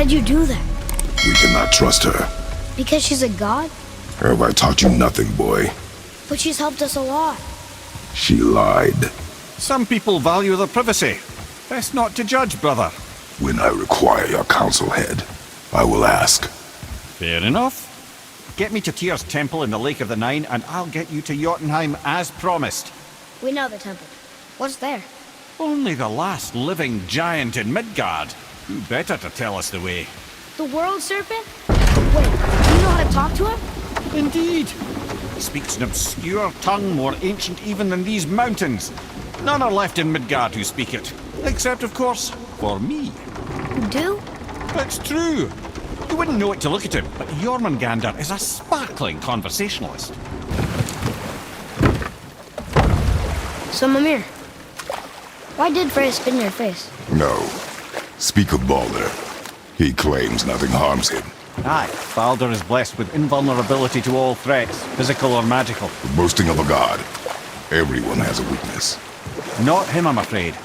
did you do that? We cannot trust her. Because she's a god? Have I taught you nothing, boy? But she's helped us a lot. She lied. Some people value their privacy. Best not to judge, brother. When I require your council head, I will ask. Fair enough. Get me to Tyr's temple in the Lake of the Nine, and I'll get you to Jotunheim as promised. We know the temple. What's there? Only the last living giant in Midgard. Who better to tell us the way? The world serpent? Wait, do you know how to talk to him? Indeed. He speaks an obscure tongue more ancient even than these mountains. None are left in Midgard who speak it. Except, of course, for me. You do? It's true. You wouldn't know it to look at him, but Jormungandr is a sparkling conversationalist. So, Mimir, why did Freya spit in your face? No. Speak of Baldur. He claims nothing harms him. Aye, Baldur is blessed with invulnerability to all threats, physical or magical. The boasting of a god. Everyone has a weakness. Not him, I'm afraid.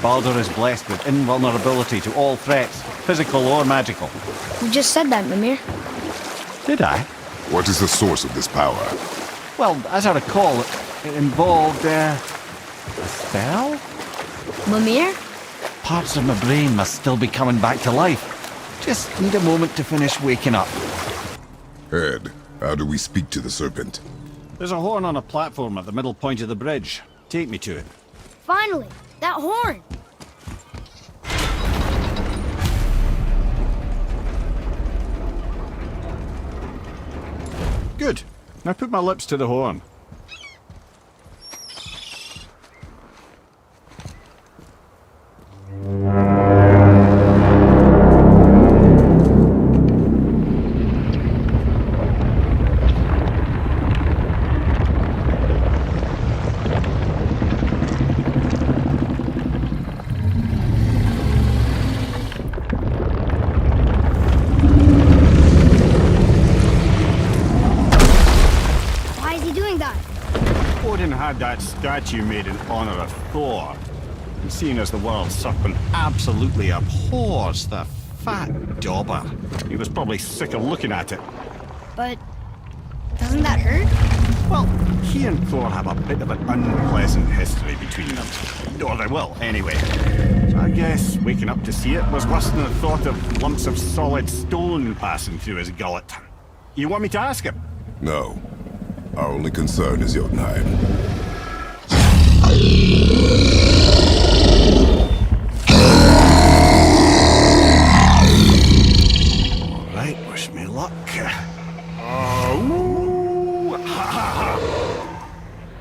Baldur is blessed with invulnerability to all threats, physical or magical. You just said that, Mimir. Did I? What is the source of this power? Well, as I recall, it involved, a spell? Mimir? Parts of my brain must still be coming back to life. Just need a moment to finish waking up. Head, how do we speak to the serpent? There's a horn on a platform at the middle point of the bridge. Take me to it. Finally! That horn! Good. Now put my lips to the horn. Had that statue made in honor of Thor. And seeing as the world serpent absolutely abhors the fat dauber, he was probably sick of looking at it. But doesn't that hurt? Well, he and Thor have a bit of an unpleasant history between them. Or they will, anyway. So I guess waking up to see it was worse than the thought of lumps of solid stone passing through his gullet. You want me to ask him? No. Our only concern is Jotunheim. Alright, wish me luck. Oh, ha ha ha!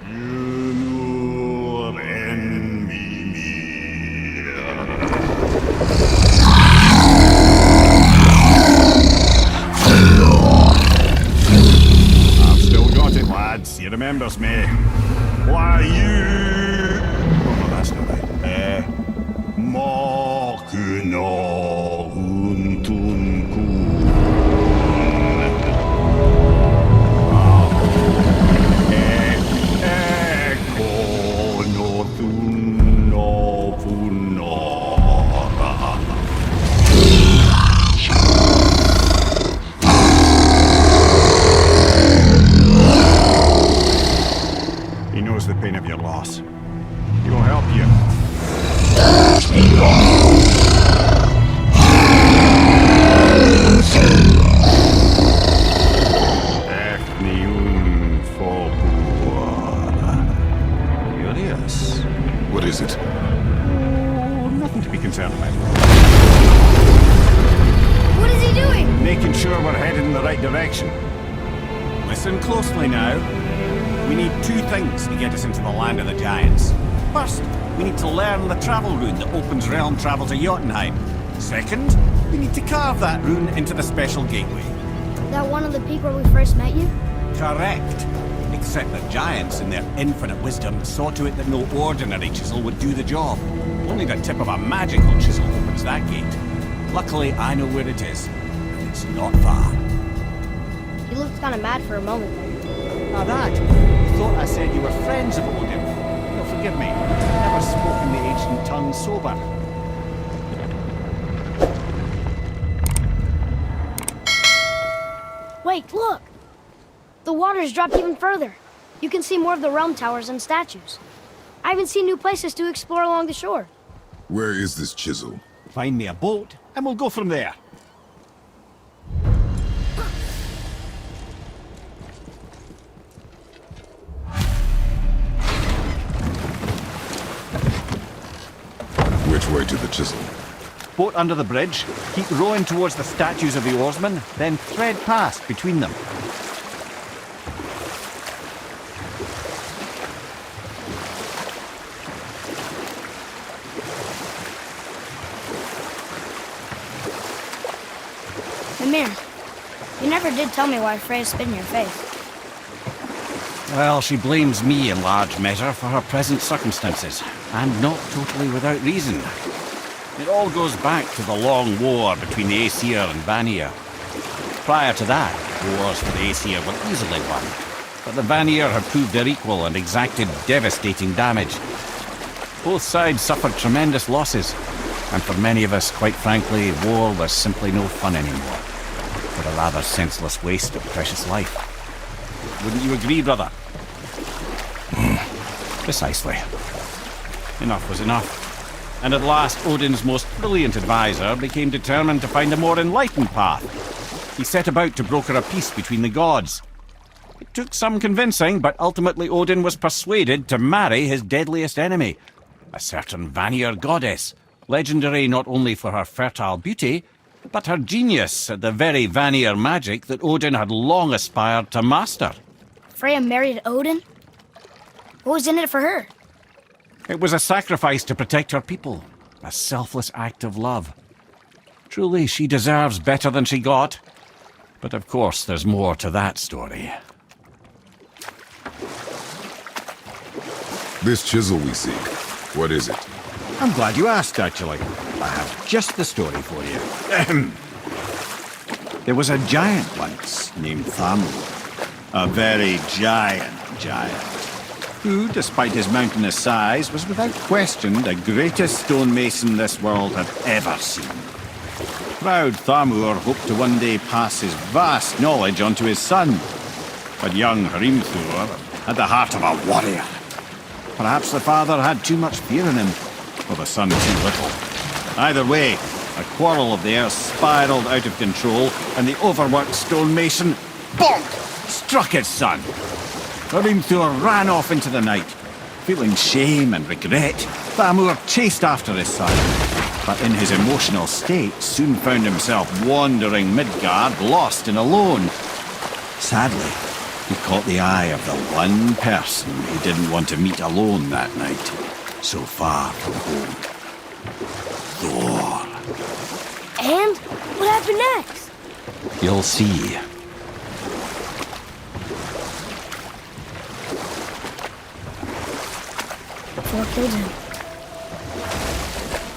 You and me. I've still got it, lads. He remembers me. Why you? Oh, no, that's not right. Makuna untunkun. Eko no tunno punora. He knows the pain of your loss. He will help you. Curious. What is it? Oh, nothing to be concerned about. What is he doing? Making sure we're headed in the right direction. Listen closely now. We need two things to get us into the land of the giants. First, we need to learn the travel rune that opens realm travel to Jotunheim. Second, we need to carve that rune into the special gateway. That one on the peak where we first met you? Correct. Except the giants, in their infinite wisdom, saw to it that no ordinary chisel would do the job. Only the tip of a magical chisel opens that gate. Luckily, I know where it is. And it's not far. He looked kind of mad for a moment there. Now that, you thought I said you were friends of Odin. You'll forgive me. I've never spoken the ancient tongue sober. lake, look! The water's dropped even further. You can see more of the realm towers and statues. I even see new places to explore along the shore. Where is this chisel? Find me a boat, and we'll go from there. Which way to the chisel? Boat under the bridge, keep rowing towards the statues of the oarsmen, then thread past between them. Mimir, you never did tell me why Freya spit in your face. Well, she blames me in large measure for her present circumstances, and not totally without reason. It all goes back to the long war between the Aesir and Vanir. Prior to that, wars for the Aesir were easily won, but the Vanir had proved their equal and exacted devastating damage. Both sides suffered tremendous losses, and for many of us, quite frankly, war was simply no fun anymore, but a rather senseless waste of precious life. Wouldn't you agree, brother? Precisely. Enough was enough. And at last, Odin's most brilliant advisor became determined to find a more enlightened path. He set about to broker a peace between the gods. It took some convincing, but ultimately Odin was persuaded to marry his deadliest enemy, a certain Vanir goddess, legendary not only for her fertile beauty, but her genius at the very Vanir magic that Odin had long aspired to master. Freya married Odin? What was in it for her? It was a sacrifice to protect her people, a selfless act of love. Truly, she deserves better than she got. But of course, there's more to that story. This chisel we seek, what is it? I'm glad you asked, actually. I have just the story for you. There was a giant once named Thamur. A very giant, who, despite his mountainous size, was without question the greatest stonemason this world had ever seen. Proud Thamur hoped to one day pass his vast knowledge on to his son. But young Hrimthur had the heart of a warrior. Perhaps the father had too much fear in him, or the son too little. Either way, a quarrel of theirs spiraled out of control, and the overworked stonemason, bonk, struck his son. Hrimthur ran off into the night. Feeling shame and regret, Thamur chased after his son, but in his emotional state soon found himself wandering Midgard, lost and alone. Sadly, he caught the eye of the one person he didn't want to meet alone that night, so far from home. Thor. And? What happened next? You'll see. Thor killed him.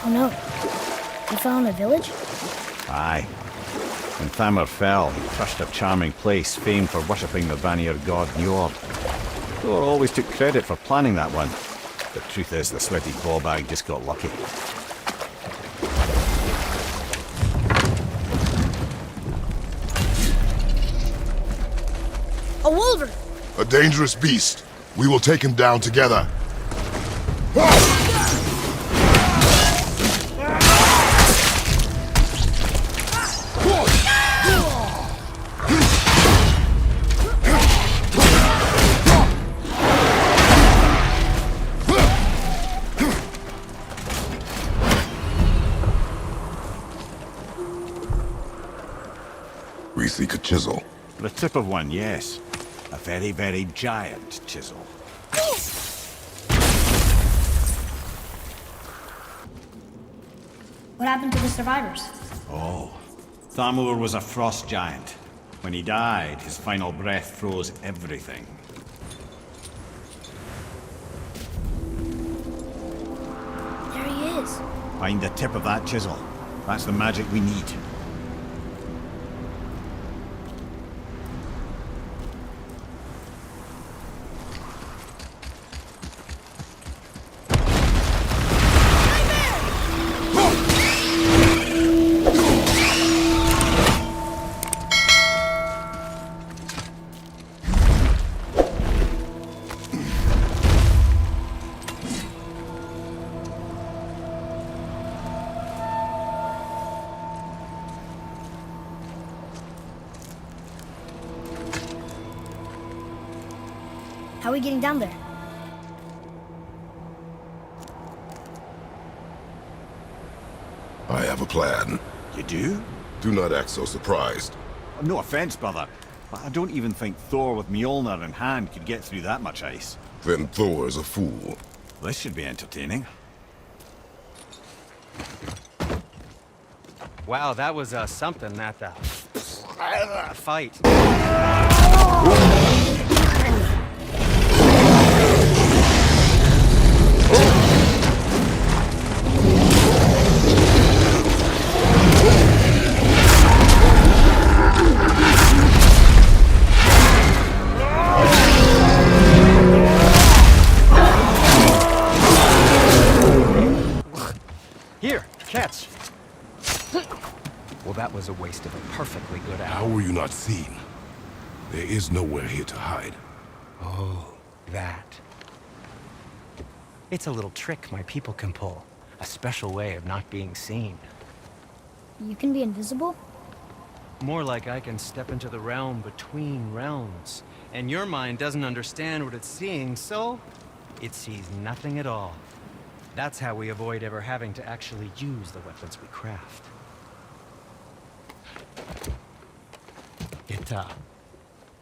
Oh no. He fell in a village? Aye. When Thamur fell, he crushed a charming place famed for worshipping the Vanir god Njord. Thor always took credit for planning that one. The truth is, the sweaty ballbag just got lucky. A wolver! A dangerous beast. We will take him down together. We seek a chisel. The tip of one, yes. A very, very giant chisel. What happened to the survivors? Oh, Thamur was a frost giant. When he died, his final breath froze everything. There he is. Find the tip of that chisel. That's the magic we need. How are we getting down there? I have a plan. You do? Do not act so surprised. No offense, brother, but I don't even think Thor with Mjolnir in hand could get through that much ice. Then Thor's a fool. This should be entertaining. Wow, that was something, that fight. Here, catch. Well, that was a waste of a perfectly good hour. How were you not seen? There is nowhere here to hide. Oh, that. It's a little trick my people can pull. A special way of not being seen. You can be invisible? More like I can step into the realm between realms. And your mind doesn't understand what it's seeing, so it sees nothing at all. That's how we avoid ever having to actually use the weapons we craft.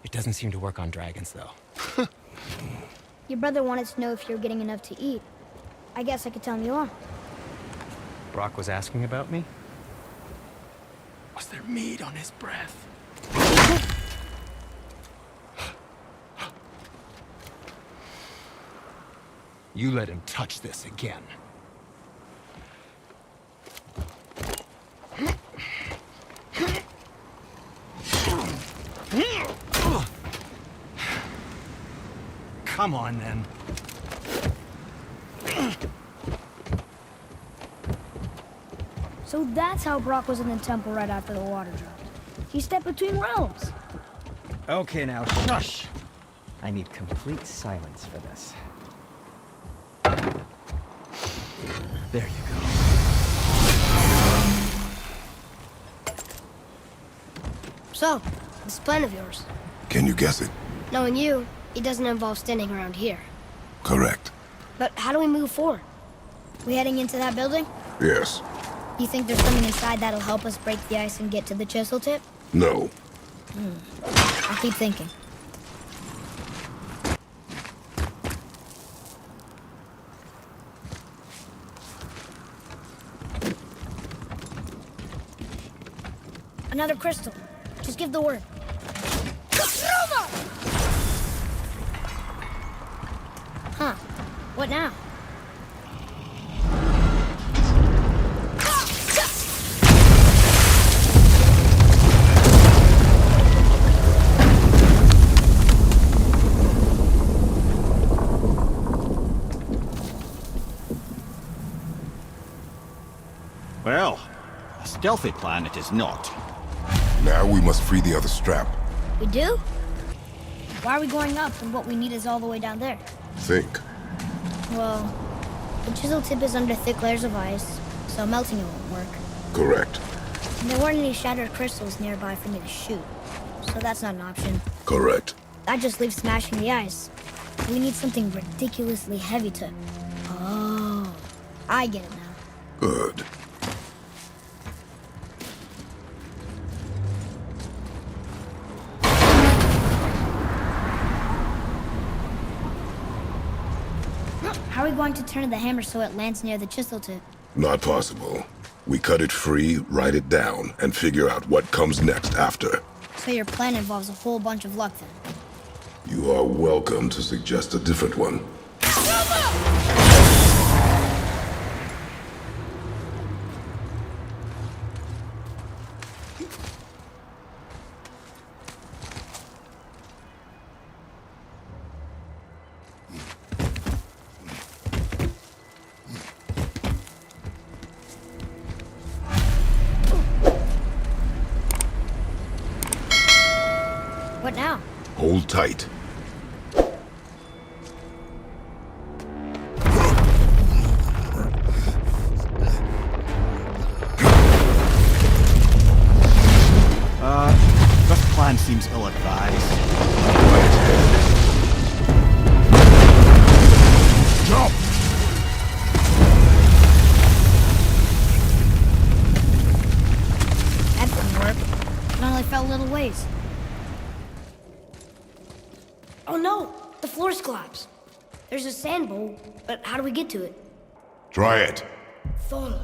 It doesn't seem to work on dragons, though. Your brother wanted to know if you're getting enough to eat. I guess I could tell him you are. Brock was asking about me? Was there meat on his breath? You let him touch this again. Come on, then. So that's how Brock was in the temple right after the water dropped. He stepped between realms. Okay, now, shush! I need complete silence for this. There you go. So, this plan of yours. Can you guess it? Knowing you, it doesn't involve standing around here. Correct. But how do we move forward? We heading into that building? Yes. You think there's something inside that'll help us break the ice and get to the chisel tip? No. I'll keep thinking. Another crystal. Just give the word. Huh. What now? Well, a stealthy plan it is not. Now we must free the other strap. We do? Why are we going up when what we need is all the way down there? Think. Well, the chisel tip is under thick layers of ice, so melting it won't work. Correct. And there weren't any shattered crystals nearby for me to shoot, so that's not an option. Correct. That just leaves smashing the ice. We need something ridiculously heavy to... Oh, I get it now. Good. How are we going to turn the hammer so it lands near the chisel tip? Not possible. We cut it free, write it down, and figure out what comes next after. So your plan involves a whole bunch of luck then? You are welcome to suggest a different one. What now? Hold tight. This plan seems ill-advised. fell a little ways. Oh no! The floor's collapsed. There's a sand bowl, but how do we get to it? Try it. Thola.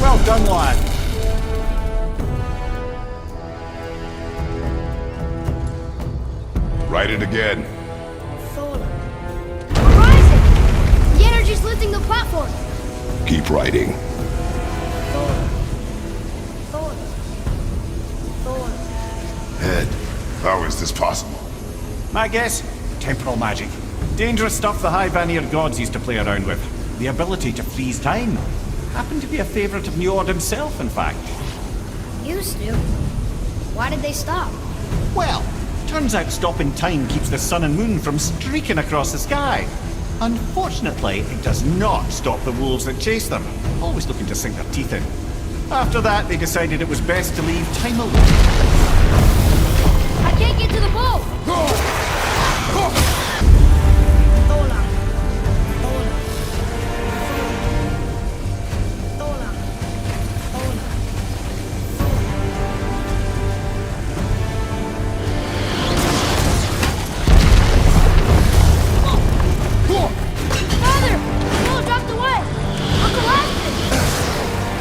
Well done, lad. Write it again. Thola. We're rising! The energy's lifting the platform! Keep writing. Thola. Thola. Thola. Head. How is this possible? My guess? Temporal magic. Dangerous stuff the High Vanir gods used to play around with. The ability to freeze time. Happened to be a favorite of Njord himself, in fact. Used to. Why did they stop? Well, turns out stopping time keeps the sun and moon from streaking across the sky. Unfortunately, it does not stop the wolves that chase them, always looking to sink their teeth in. After that, they decided it was best to leave time alone. I can't get to the boat! Thola. Thola. Thola. Thola. Father! Thola dropped away! Uncle Ashton!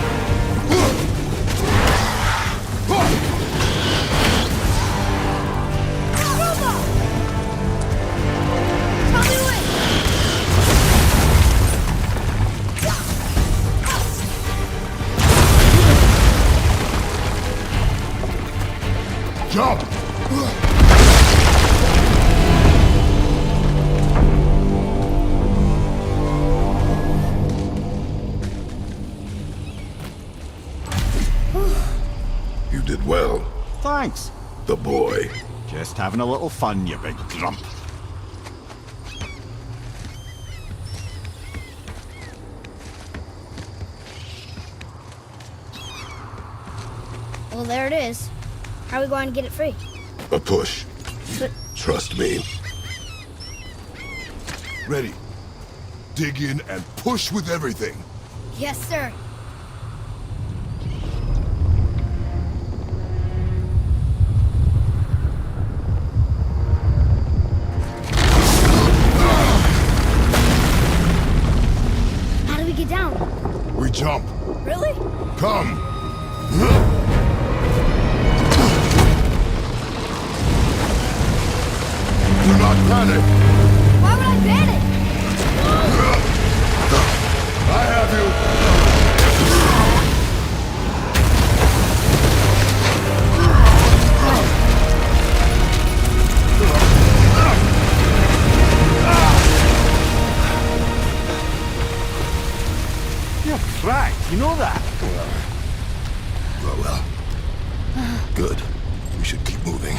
Jump! You did well. Thanks. The boy. Just having a little fun, you big grump. Well, there it is. How are we going to get it free? A push. But Trust me. Ready. Dig in and push with everything. yes, sir. How do we get down? We jump. Really? Come. Do not panic. Why would I panic? I have you. You're cracked, you know that? Well. Good. We should keep moving.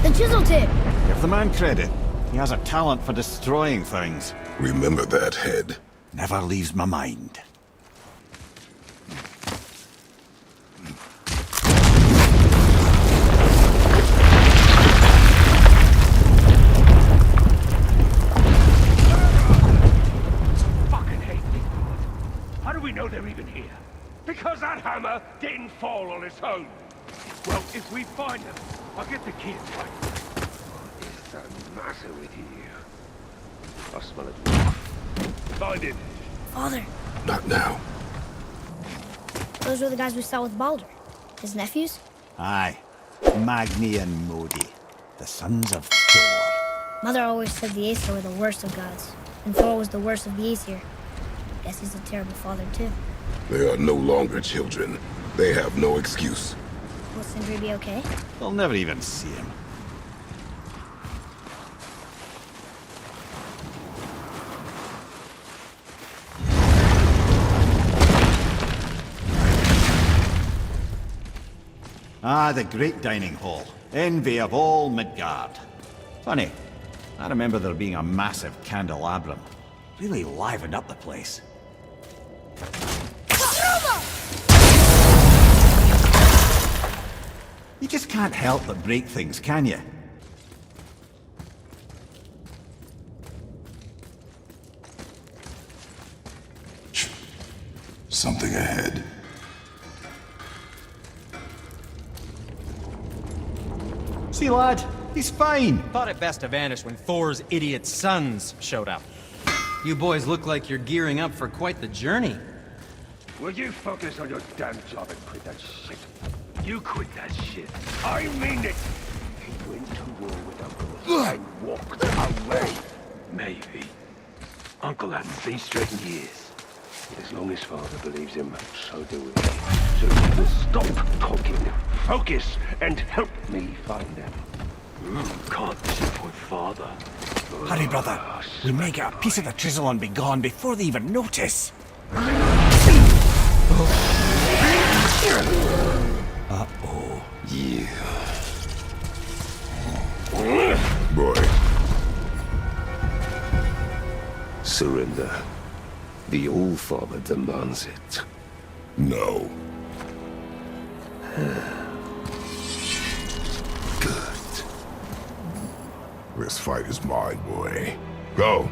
The chisel tip. Give the man credit. He has a talent for destroying things. Remember that, Head. Never leaves my mind. Fucking hate these bullets. How do we know they're even here? Because that hammer didn't fall on its own. Well, if we find them, I'll get the kids right. What is the matter with you? I smell it. Find him. Father, Not now. those were the guys we saw with Baldur. His nephews? Aye. Magni and Modi. The sons of Thor. Mother always said the Aesir were the worst of gods, and Thor was the worst of the Aesir. Guess he's a terrible father, too. They are no longer children. They have no excuse. Will Sindri be okay? They'll never even see him. Ah, the great dining hall. Envy of all Midgard. Funny, I remember there being a massive candelabrum. Really livened up the place. You just can't help but break things, can you? Something ahead. See, lad, he's fine. Thought it best to vanish when Thor's idiot sons showed up. You boys look like you're gearing up for quite the journey. Will you focus on your damn job and quit that shit? You quit that shit. I mean it! He went to war with Uncle and walked away. Maybe. Uncle hasn't been straight in years. But as long as Father believes him, so do we. So you will stop talking, focus, and help me find them. Can't disappoint Father. Hurry, brother. We may get a piece of the chisel and be gone before they even notice. Uh-oh. Yeah. Boy. Surrender. The All-Father demands it. No. Good. This fight is mine, boy. Go.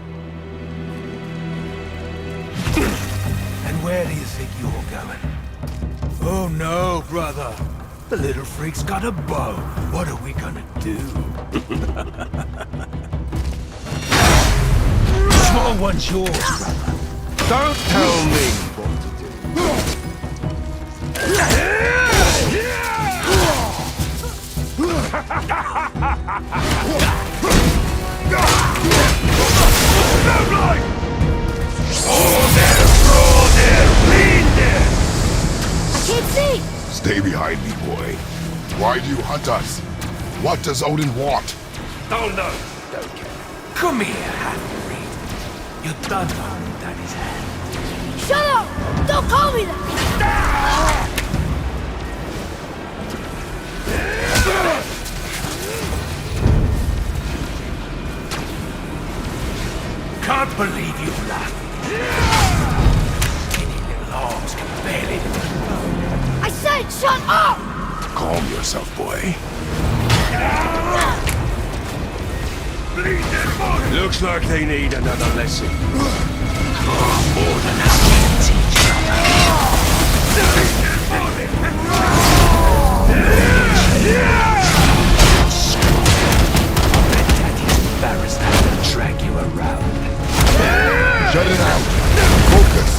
And where do you think you're going? Oh no, brother. The little freak's got a bow. What are we gonna do? Small one's yours, brother. Don't tell me what to do. I can't see! Stay behind me, boy. Why do you hunt us? What does Odin want? Oh no, don't care. Come here, half-breed. You done holding Daddy's hand. Shut up! Don't call me that! Can't believe you laughed. Skinny little arms can barely do it. I said shut up! Calm yourself, boy. Looks like they need another lesson. More than I can Daddy's embarrassed having to drag you around. Shut it out. Focus.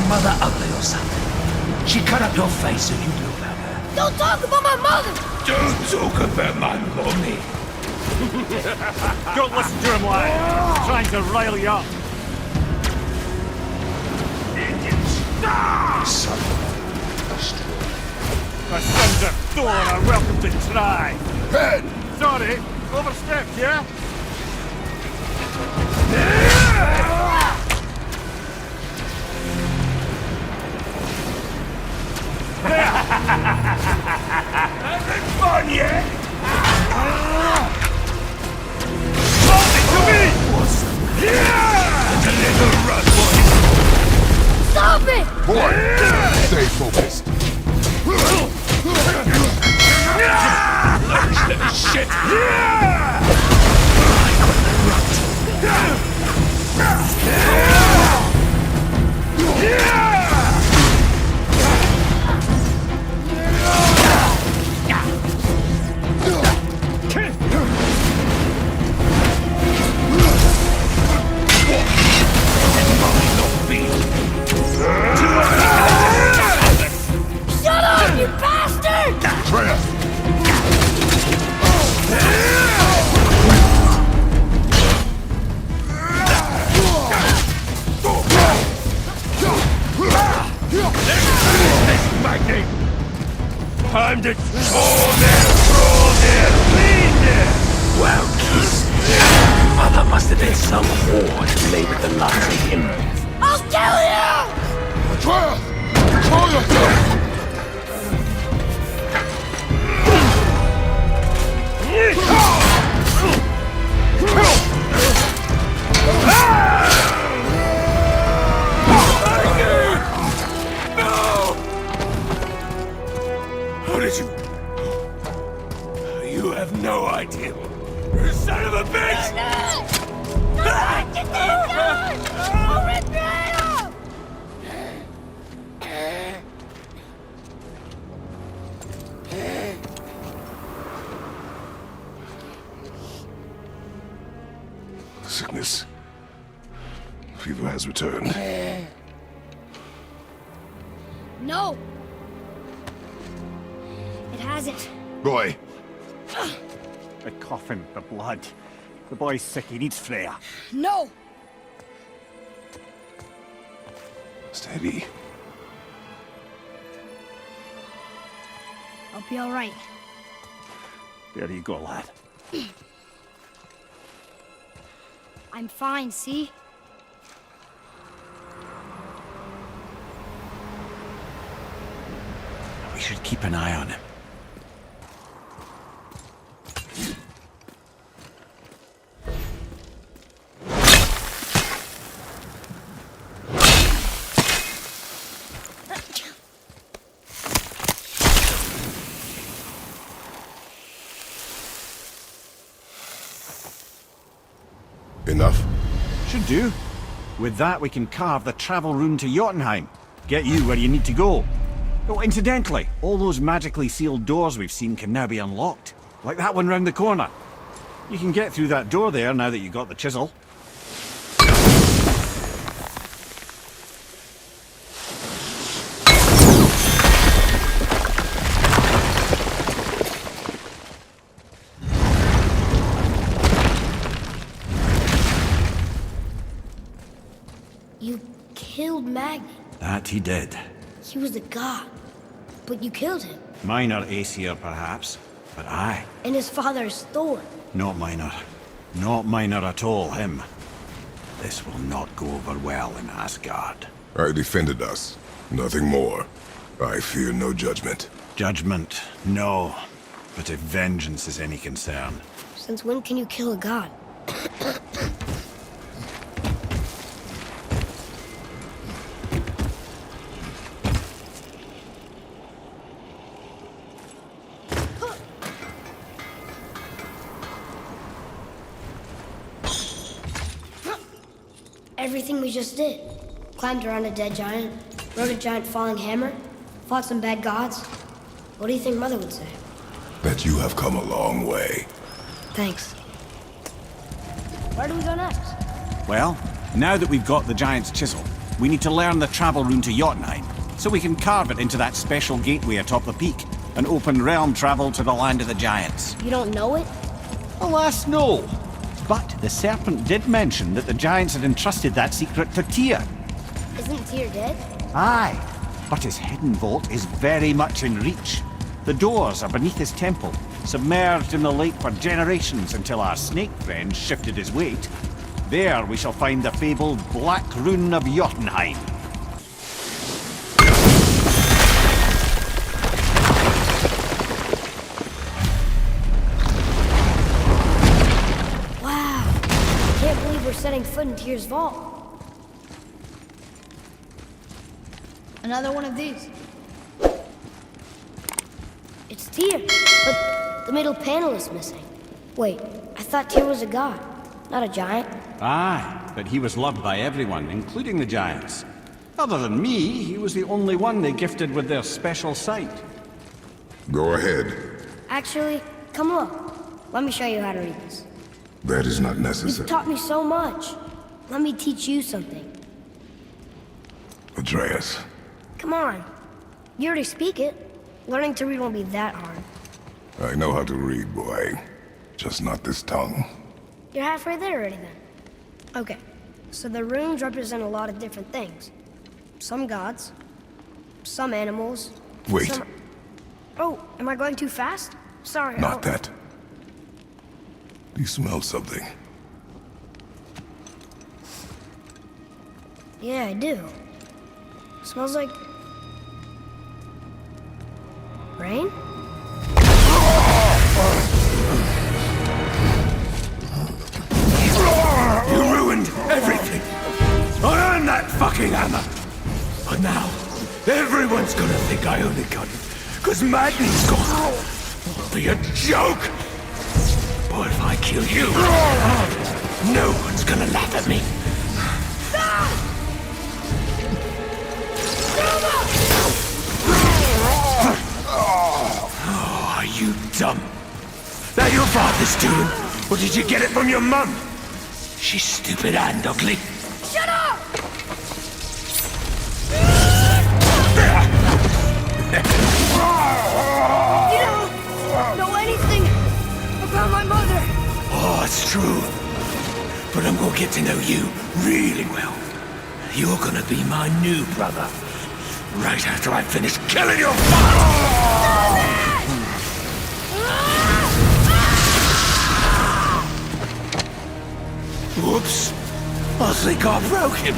Mother ugly or something. She cut up your face so you knew about her. Don't talk about my mother! Don't talk about my mommy. Don't listen to him, lad. He's trying to rile you up. Son of a straw. The sons of Thor are welcome to try. Head. Sorry, overstepped, yeah? Having fun yet? The little run boy. Stop it! Boy, stay focused. Shit! This Magni! Time to tore their, draw their, clean their! Well, kiss. Mother must have been some whore to lay with the likes of him. I'll kill you! Atreus! Control yourself! How did you... You have no idea. You son of a bitch! The sickness. Fever has returned. No! It hasn't. Boy, The coughing, the blood. The boy's sick, he needs Freya. No! steady. I'll be all right. There you go, lad. I'm fine, see? We should keep an eye on him. Enough? Should do. With that, we can carve the travel rune to Jotunheim. Get you where you need to go. Oh, incidentally, all those magically sealed doors we've seen can now be unlocked. Like that one round the corner. You can get through that door there now that you got the chisel. You killed Magni. That he did. He was a god. But you killed him. Minor Aesir, perhaps. But I. And his father's Thor. Not minor. Not minor at all, him. This will not go over well in Asgard. I defended us. Nothing more. I fear no judgment. Judgment, no. But if vengeance is any concern, Since when can you kill a god? Everything we just did. Climbed around a dead giant, rode a giant falling hammer, fought some bad gods. What do you think Mother would say? That you have come a long way. Thanks. Where do we go next? well, now that we've got the giant's chisel, we need to learn the travel rune to Jotunheim, so we can carve it into that special gateway atop the peak, and open realm travel to the land of the giants. You don't know it? Alas, no. But the serpent did mention that the giants had entrusted that secret to Tyr. Isn't Tyr dead? Aye, but his hidden vault is very much in reach. The doors are beneath his temple, submerged in the lake for generations until our snake friend shifted his weight. There we shall find the fabled Black Rune of Jotunheim. Wow. I can't believe we're setting foot in Tyr's vault. Another one of these. It's Tyr, but the middle panel is missing. Wait, I thought Tyr was a god, not a giant. Aye, but he was loved by everyone, including the giants. Other than me, he was the only one they gifted with their special sight. Go ahead. Actually, come look. Let me show you how to read this. That is not You've necessary. taught me so much. Let me teach you something. Atreus. Come on. You already speak it. Learning to read won't be that hard. I know how to read, boy. Just not this tongue. You're halfway there already then. Okay, so the runes represent a lot of different things. Some gods, some animals. Wait, Some... Oh, am I going too fast? Sorry. not that. Do you smell something? Yeah, I do. Smells like... rain? You ruined everything! I earned that fucking hammer! But now, everyone's gonna think I only got it because Magni's gone. It'll be a joke! But if I kill you, no one's gonna laugh at me. Oh, are you dumb? That your father's doing? Or did you get it from your mum? She's stupid and ugly. Shut up! You don't know anything about my mother. Oh, it's true. But I'm gonna get to know you really well. You're gonna be my new brother. Right after I finish killing your father! Whoops. I think I broke him.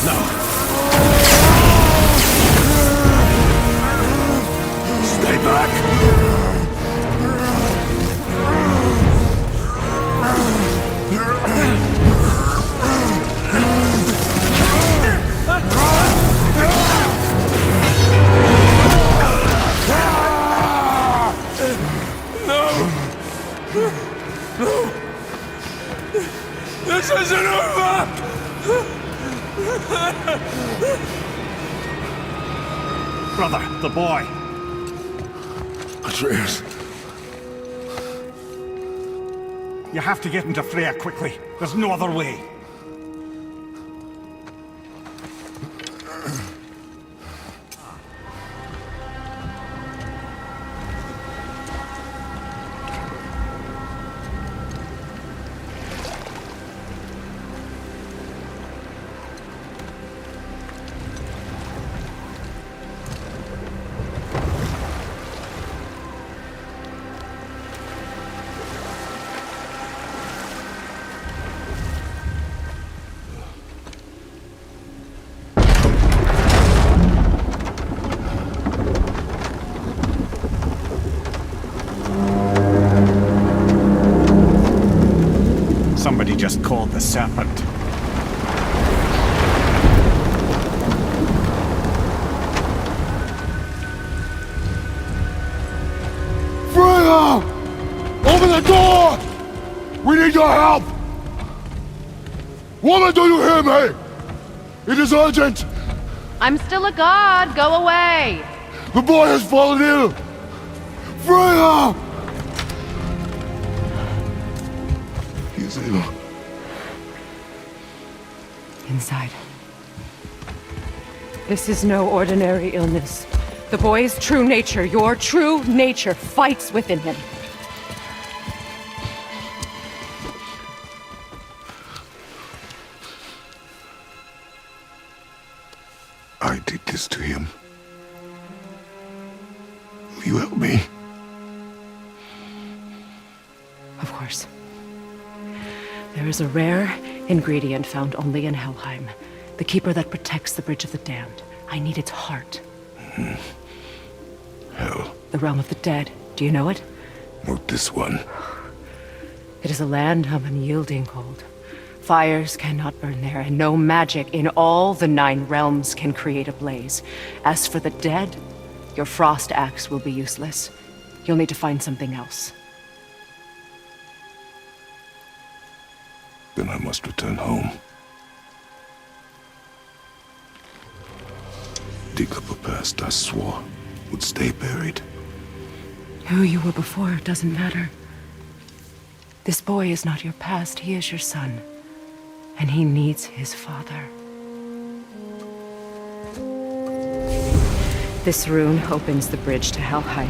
No. Stay back! This isn't over! Brother, the boy. Atreus. You have to get into Freya quickly. There's no other way. Somebody just called the serpent. Freya! Open the door! We need your help! Woman, do you hear me? It is urgent! I'm still a god. Go away. The boy has fallen ill! Freya! He is ill. Inside. This is no ordinary illness. The boy's true nature, your true nature, fights within him. I did this to him. Will you help me? Of course. There is a rare ingredient found only in Helheim. The keeper that protects the Bridge of the Damned. I need its heart. Hell, The realm of the dead. Do you know it? not this one. It is a land of unyielding cold. Fires cannot burn there, and no magic in all the 9 realms can create a blaze. As for the dead, your frost axe will be useless. You'll need to find something else. Then I must return home. Dig up a past I swore would stay buried. Who you were before doesn't matter. This boy is not your past, he is your son. And he needs his father. This rune opens the bridge to Helheim.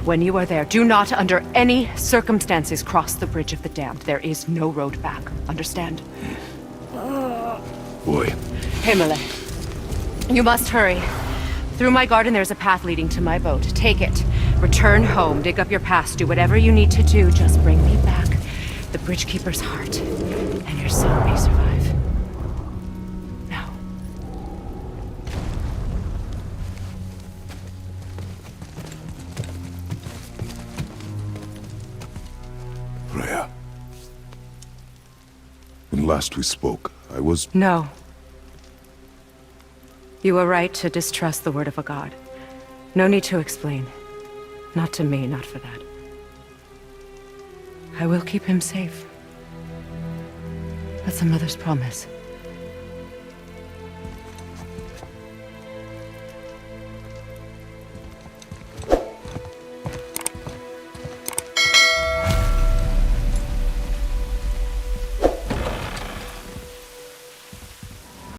When you are there, do not under any circumstances cross the Bridge of the Damned. There is no road back. Understand? Boy. Himalay. You must hurry. Through my garden, there's a path leading to my boat. Take it. Return home, dig up your past, do whatever you need to do. Just bring me back the Bridgekeeper's heart, and your son may survive. Now. Freya. When last we spoke, I was... No. You were right to distrust the word of a god. No need to explain. Not to me, not for that. I will keep him safe. That's a mother's promise.